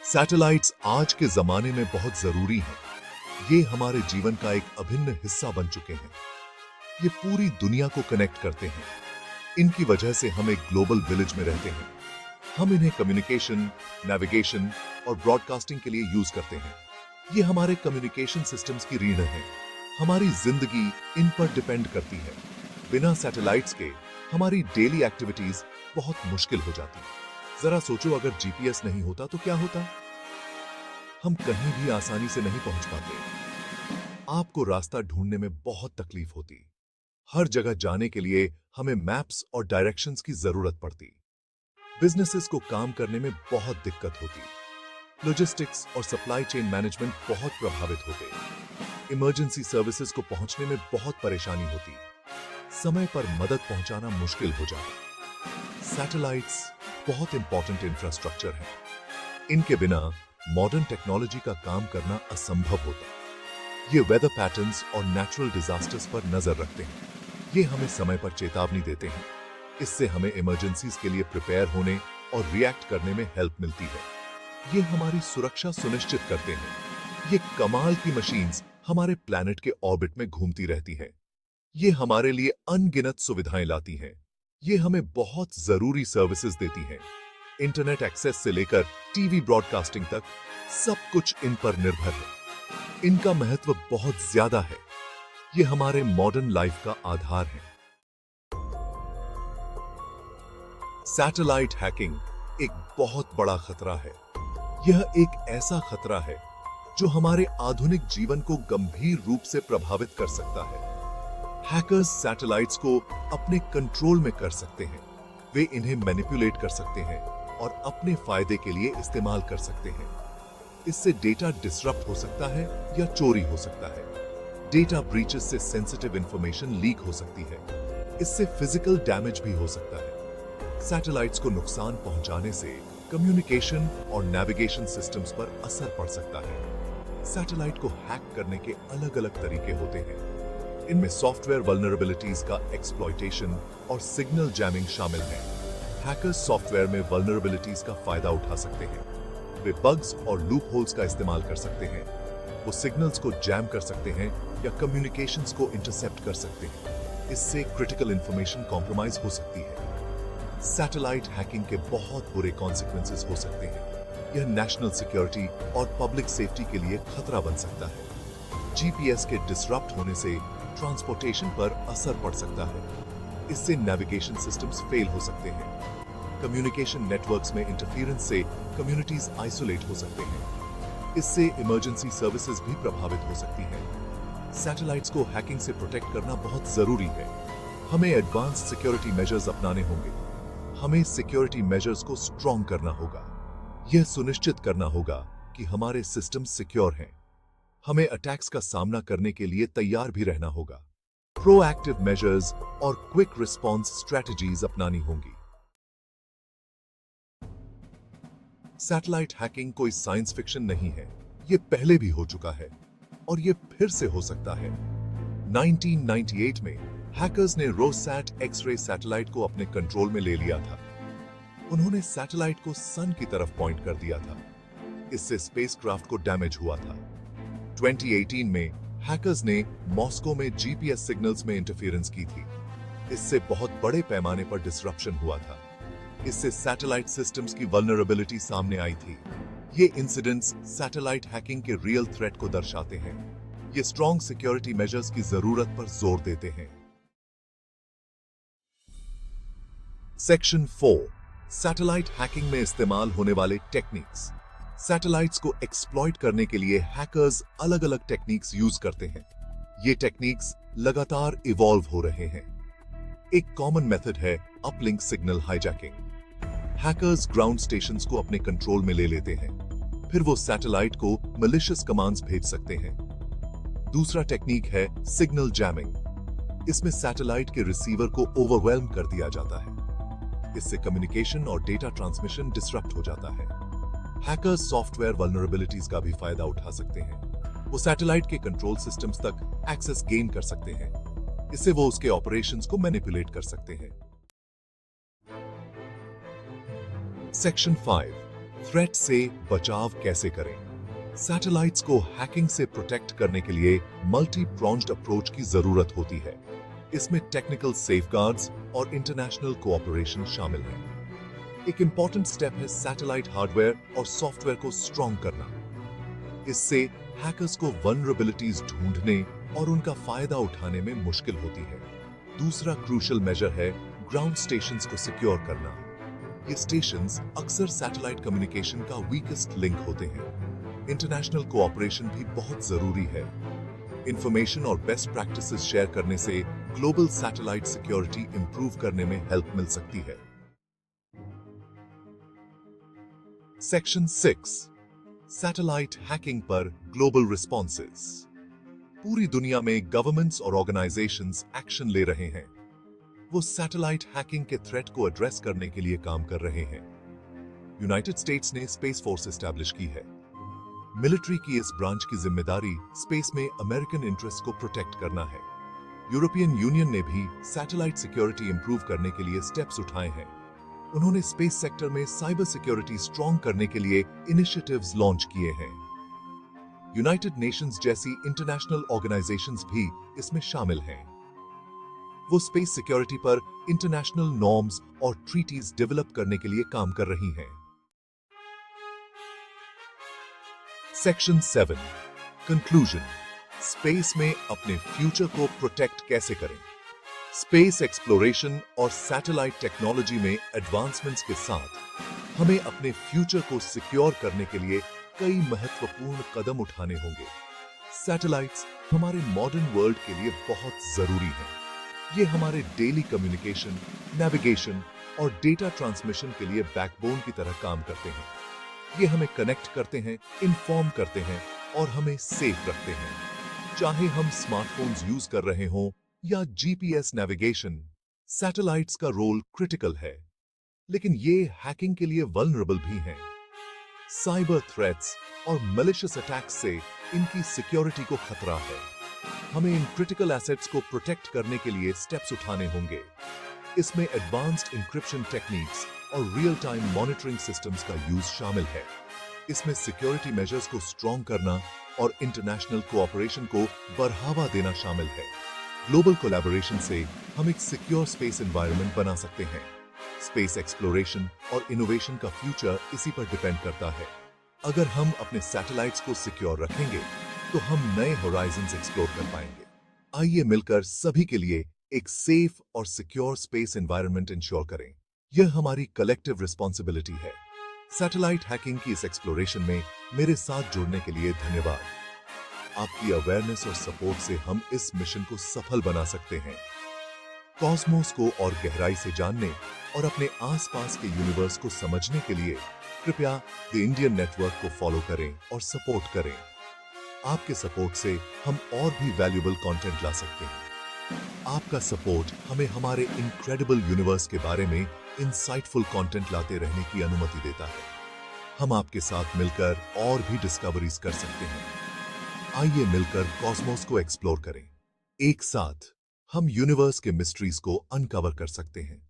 Satellites आज के जमाने में बहुत जरूरी हैं। ये हमारे जीवन का एक अभिन्न हिस्सा बन चुके हैं। ये पूरी दुनिया को कनेक्ट करते हैं। इनकी वजह से हम एक ग्लोबल विलेज में रहते हैं। हम इन्हें कम्युनिकेशन, नेविगेशन और ब्रॉडकास्टिंग के लिए यूज करते हैं। ये हमारे कम्युनिकेशन सिस्टम्स की रीढ़ हैं। हमारी जिंदगी इन पर डिपेंड करती है। बिना सैटेलाइट्स के हमारी डेली एक्टिविटीज बहुत मुश्किल हो जाती है। जरा सोचो, अगर जीपीएस नहीं होता तो क्या होता? हम कहीं भी आसानी से नहीं पहुंच पाते। आपको रास्ता ढूंढने में बहुत तकलीफ होती। हर जगह जाने के लिए हमें मैप्स और डायरेक्शंस की जरूरत पड़ती। बिजनेसेस को काम करने में बहुत दिक्कत होती। लॉजिस्टिक्स और सप्लाई चेन मैनेजमेंट बहुत प्रभावित होते। इमरजेंसी सर्विसेज को पहुंचने में बहुत परेशानी होती। समय पर मदद पहुंचाना मुश्किल हो जाता। सैटेलाइट्स बहुत इंपॉर्टेंट इंफ्रास्ट्रक्चर है। इनके बिना मॉडर्न टेक्नोलॉजी का काम करना असंभव होता। ये वेदर पैटर्न्स और नेचुरल डिजास्टर्स पर नजर रखते हैं। ये हमें समय पर चेतावनी देते हैं। इससे हमें इमरजेंसीज के लिए प्रिपेयर होने और रिएक्ट करने में हेल्प मिलती है। ये हमारी सुरक्षा सुनिश्चित करते हैं। ये कमाल की मशीन्स हमारे प्लैनेट के ऑर्बिट में घूमती रहती हैं। ये हमारे लिए अनगिनत सुविधाएं लाती हैं। ये हमें बहुत जरूरी सर्विसेज देती हैं। इंटरनेट एक्सेस से लेकर टीवी ब्रॉडकास्टिंग तक सब कुछ इन पर निर्भर है। इनका महत्व बहुत ज्यादा है। ये हमारे मॉडर्न लाइफ का आधार है। सैटेलाइट हैकिंग एक बहुत बड़ा खतरा है। यह एक ऐसा खतरा है जो हमारे आधुनिक जीवन को गंभीर रूप से प्रभावित कर सकता है। हैकर्स सैटेलाइट्स को अपने कंट्रोल में कर सकते हैं। वे इन्हें मैनिपुलेट कर सकते हैं और अपने फायदे के लिए इस्तेमाल कर सकते हैं। इससे डेटा डिसरप्ट हो सकता है या चोरी हो सकता है। डेटा ब्रीचेस से सेंसिटिव इंफॉर्मेशन लीक हो सकती है। इससे फिजिकल डैमेज भी हो सकता है। सैटेलाइट्स को नुकसान पहुंचाने से कम्युनिकेशन और नेविगेशन सिस्टम्स पर असर पड़ सकता है। सैटेलाइट को हैक करने के अलग-अलग तरीके होते हैं। इनमें सॉफ्टवेयर वल्नरेबिलिटीज का एक्सप्लॉयटेशन और सिग्नल जैमिंग शामिल है। हैकर्स सॉफ्टवेयर में वल्नरेबिलिटीज का फायदा उठा सकते हैं। वे बग्स और लूप होल्स का इस्तेमाल कर सकते हैं। वो सिग्नल्स को जैम कर सकते हैं या कम्युनिकेशंस को इंटरसेप्ट कर सकते हैं। इससे क्रिटिकल इंफॉर्मेशन कॉम्प्रोमाइज हो सकती है। सैटेलाइट हैकिंग के बहुत बुरे कॉन्सिक्वेंसेस हो सकते हैं। यह नेशनल सिक्योरिटी और पब्लिक सेफ्टी के लिए खतरा बन सकता है। जीपीएस के डिसरप्ट होने से ट्रांसपोर्टेशन पर असर पड़ सकता है। इससे नेविगेशन सिस्टम्स फेल हो सकते हैं। कम्युनिकेशन नेटवर्क्स में इंटरफेरेंस से कम्युनिटीज आइसोलेट हो सकते हैं। इससे इमरजेंसी सर्विसेज भी प्रभावित हो सकती हैं। सैटेलाइट्स को हैकिंग से प्रोटेक्ट करना बहुत जरूरी है। हमें एडवांस सिक्योरिटी मेजर्स अपनाने होंगे। हमें सिक्योरिटी मेजर्स को स्ट्रॉन्ग करना होगा। यह सुनिश्चित करना होगा कि हमारे सिस्टम सिक्योर हैं। हमें अटैक्स का सामना करने के लिए तैयार भी रहना होगा। प्रोएक्टिव मेजर्स और क्विक रिस्पॉन्स स्ट्रेटजीज अपनानी होंगी। सैटेलाइट हैकिंग कोई साइंस फिक्शन नहीं है। यह पहले भी हो चुका है और यह फिर से हो सकता है। 1998 में हैकर्स ने रोसैट एक्स-रे सैटेलाइट को अपने कंट्रोल में ले लिया था। उन्होंने सैटेलाइट को सन की तरफ पॉइंट कर दिया था। इससे स्पेसक्राफ्ट को डैमेज हुआ था। 2018 में हैकर्स ने मॉस्को में जीपीएस सिग्नल्स में इंटरफेरेंस की थी। इससे बहुत बड़े पैमाने पर डिसरप्शन हुआ था। इससे सैटेलाइट सिस्टम्स की वल्नरेबिलिटी सामने आई थी। ये इंसिडेंट्स सैटेलाइट हैकिंग के रियल थ्रेट को दर्शाते हैं। ये स्ट्रॉन्ग सिक्योरिटी मेजर्स की जरूरत पर जोर देते हैं। सेक्शन 4, सैटेलाइट हैकिंग में इस्तेमाल होने वाले टेक्निक्स। सैटेलाइट्स को एक्सप्लॉइट करने के लिए हैकर्स अलग-अलग टेक्निक्स यूज करते हैं। ये टेक्निक्स लगातार इवॉल्व हो रहे हैं। एक कॉमन मेथड है uplink signal hijacking. Hackers ground stations को अपने कंट्रोल में ले लेते हैं। फिर वो सैटेलाइट को मैलिशियस कमांड्स भेज सकते हैं। दूसरा टेक्निक है सिग्नल जैमिंग। इसमें सैटेलाइट के रिसीवर को ओवरवेल्म कर दिया जाता है। इससे कम्युनिकेशन और डेटा ट्रांसमिशन डिसरप्ट हो जाता है। हैकर्स सॉफ्टवेयर वल्नरेबिलिटीज का भी फायदा उठा सकते हैं। वो सैटेलाइट के कंट्रोल सिस्टम्स तक एक्सेस गेन कर सकते हैं। इससे वो उसके ऑपरेशंस को मैनिपुलेट कर सकते हैं। सेक्शन 5, थ्रेट से बचाव कैसे करें? सैटेलाइट्स को हैकिंग से प्रोटेक्ट करने के लिए मल्टी प्रॉन्ज्ड अप्रोच की जरूरत होती है। इसमें टेक्निकल सेफगार्ड्स और इंटरनेशनल कोऑपरेशन शामिल है। एक इंपॉर्टेंट स्टेप है सैटेलाइट हार्डवेयर और सॉफ्टवेयर को स्ट्रॉन्ग करना। इससे हैकर्स को वल्नरेबिलिटीज ढूंढने और उनका फायदा उठाने में मुश्किल होती है। दूसरा क्रूशियल मेजर है ग्राउंड स्टेशंस को सिक्योर करना। ये स्टेशंस अक्सर सैटेलाइट कम्युनिकेशन का वीकेस्ट लिंक होते हैं। इंटरनेशनल कोऑपरेशन भी बहुत जरूरी है। इंफॉर्मेशन और बेस्ट प्रैक्टिसेस शेयर करने से ग्लोबल सैटेलाइट सिक्योरिटी इंप्रूव करने में हेल्प मिल सकती है। सेक्शन 6 सैटेलाइट हैकिंग पर ग्लोबल रिस्पॉन्सेस। पूरी दुनिया में गवर्नमेंट्स और ऑर्गेनाइजेशंस एक्शन ले रहे हैं। वो सैटेलाइट हैकिंग के थ्रेट को एड्रेस करने के लिए काम कर रहे हैं। यूनाइटेड स्टेट्स ने स्पेस फोर्स एस्टैब्लिश की है। मिलिट्री की इस ब्रांच की जिम्मेदारी स्पेस में अमेरिकन इंटरेस्ट को प्रोटेक्ट करना है। यूरोपियन यूनियन ने भी सैटेलाइट सिक्योरिटी इंप्रूव करने के लिए स्टेप्स उठाए हैं। उन्होंने स्पेस सेक्टर में साइबर सिक्योरिटी स्ट्रॉन्ग करने के लिए इनिशिएटिव्स लॉन्च किए हैं। यूनाइटेड नेशंस जैसी इंटरनेशनल ऑर्गेनाइजेशंस भी इसमें शामिल हैं। वो स्पेस सिक्योरिटी पर इंटरनेशनल नॉर्म्स और ट्रीटीज डेवलप करने के लिए काम कर रही हैं। Section 7 conclusion. स्पेस में अपने फ्यूचर को प्रोटेक्ट कैसे करें? स्पेस एक्सप्लोरेशन और सैटेलाइट टेक्नोलॉजी में एडवांसमेंट्स के साथ हमें अपने फ्यूचर को सिक्योर करने के लिए कई महत्वपूर्ण कदम उठाने होंगे। सैटेलाइट्स हमारे मॉडर्न वर्ल्ड के लिए बहुत जरूरी हैं। ये हमारे डेली कम्युनिकेशन, नेविगेशन और डेटा ट्रांसमिशन के लिए बैकबोन की तरह काम करते हैं। ये हमें कनेक्ट करते हैं, इन्फॉर्म करते हैं और हमें सेफ रखते हैं। चाहे हम स्मार्टफोन्स यूज कर रहे हों या जीपीएस नेविगेशन, सैटेलाइट्स का रोल क्रिटिकल है। लेकिन ये हैकिंग के लिए वल्नरेबल भी हैं। साइबर थ्रेट्स और मैलिशियस अटैक्स से इनकी सिक्योरिटी को खतरा है। हमें इन क्रिटिकल एसेट्स को प्रोटेक्ट करने के लिए स्टेप्स उठाने होंगे। इसमें एडवांस्ड इंक्रिप्शन टेक्निक्स और रियल टाइम मॉनिटरिंग सिस्टम्स का यूज शामिल है। इसमें सिक्योरिटी मेजर्स को स्ट्रॉन्ग करना और इंटरनेशनल कोऑपरेशन को बढ़ावा देना शामिल है। ग्लोबल कोलैबोरेशन से हम एक सिक्योर स्पेस एनवायरनमेंट बना सकते हैं। स्पेस एक्सप्लोरेशन और इनोवेशन का फ्यूचर इसी पर डिपेंड करता है। अगर हम अपने सैटेलाइट्स को सिक्योर रखेंगे तो हम नए होराइजन्स एक्सप्लोर कर पाएंगे। आइए मिलकर सभी के लिए एक सेफ और सिक्योर स्पेस एनवायरनमेंट इंश्योर करें। यह हमारी कलेक्टिव रिस्पॉन्सिबिलिटी है। सैटेलाइट हैकिंग की इस एक्सप्लोरेशन में मेरे साथ जुड़ने के लिए धन्यवाद। आपकी अवेयरनेस और सपोर्ट से हम इस मिशन को सफल बना सकते हैं। कॉस्मोस को और गहराई से जानने और अपने आसपास के यूनिवर्स को समझने के लिए कृपया द इंडियन नेटवर्क को फॉलो करें और सपोर्ट करें। आपके सपोर्ट से हम और भी वैल्यूएबल कंटेंट ला सकते हैं। आपका सपोर्ट हमें हमारे इनक्रेडिबल यूनिवर्स के बारे में इंसाइटफुल कंटेंट लाते रहने की अनुमति देता है। हम आपके साथ मिलकर और भी डिस्कवरीज कर सकते हैं। आइए मिलकर कॉस्मोस को एक्सप्लोर करें। एक साथ हम यूनिवर्स के मिस्ट्रीज को अनकवर कर सकते हैं।